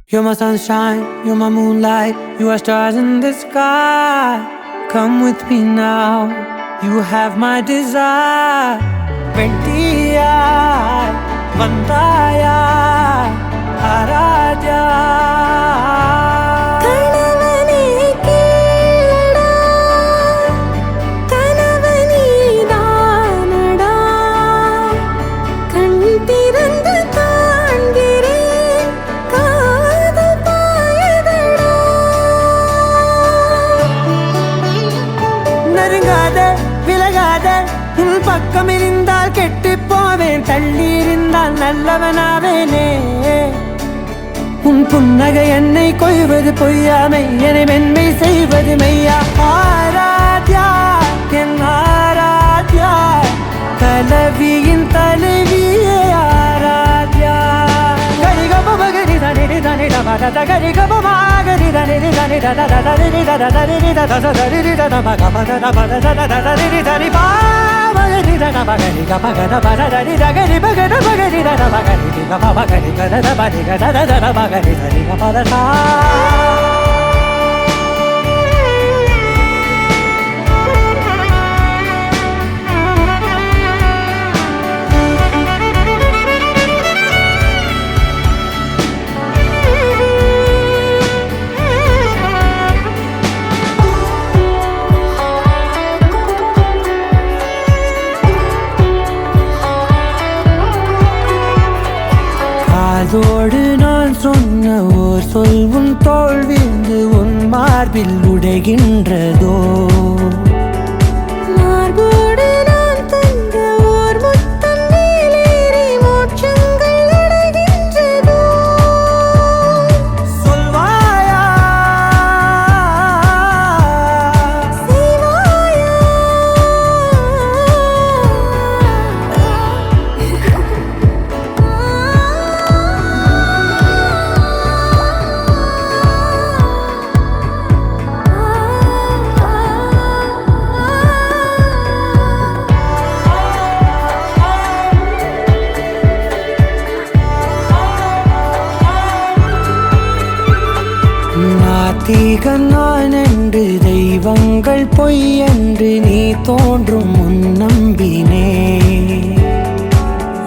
You're my sunshine, you're my moonlight, you are stars in the sky. Come with me now, you have my desire. Vendiya, vandaya, araja. உன் பக்கம் இருந்தால் கெட்டு போவேன், தள்ளி இருந்தால் நல்லவனாவேனே. உன் புன்னகை என்னை கொய்வது பொய்யாமை, என்னை மென்மை செய்வது மெய்யா. ஆராத்யா என் ஆராத்யா, கலவியின் தலைவியே ஆராத்யா. கரிகபமகரி தனிரி தனிட மத கரிகபமாகரி தனிரி தனிட தனிரி தனிரி தனிரி தமகமத தனிரி தனி பா Nagari kapagana bagari nagari bagana bagari nagari kapagani gada bagari gada bagari nagari kapagana. அதோடு நான் சொன்ன ஓர் சொல் உன் தோள் விழுந்து உன் மார்பில் உடைகின்றதோ. மார்போடு நான் தந்த ஓர் முத்தம் மேலேறி மோட்சங்கள் அடைகின்றதோ. சொல்வாயா செய்வாயா நாத்திகன் நான் என்று தெய்வங்கள் பொய் என்று நீ தோன்றும் முன் நம்பினே.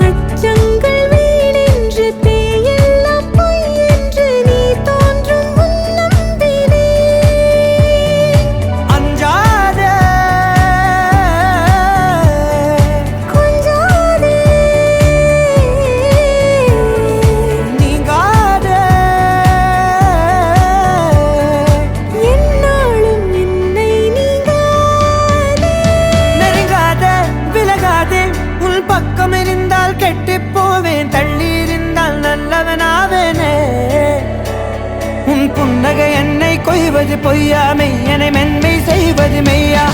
அச்சங்கள் வீணென்று பேயெல்லாம் பொய் என்று நீ தோன்றும் முன் நம்பினே. அஞ்சாதே கொஞ்சாதே நீங்காதே பக்கம் இருந்தால் கெட்டு போவேன், தள்ளி இருந்தால் நல்லவனாவேனே. உன் புன்னகை என்னை கொய்வது பொய்யாமை, என்னை மென்மை செய்வது மெய்யா.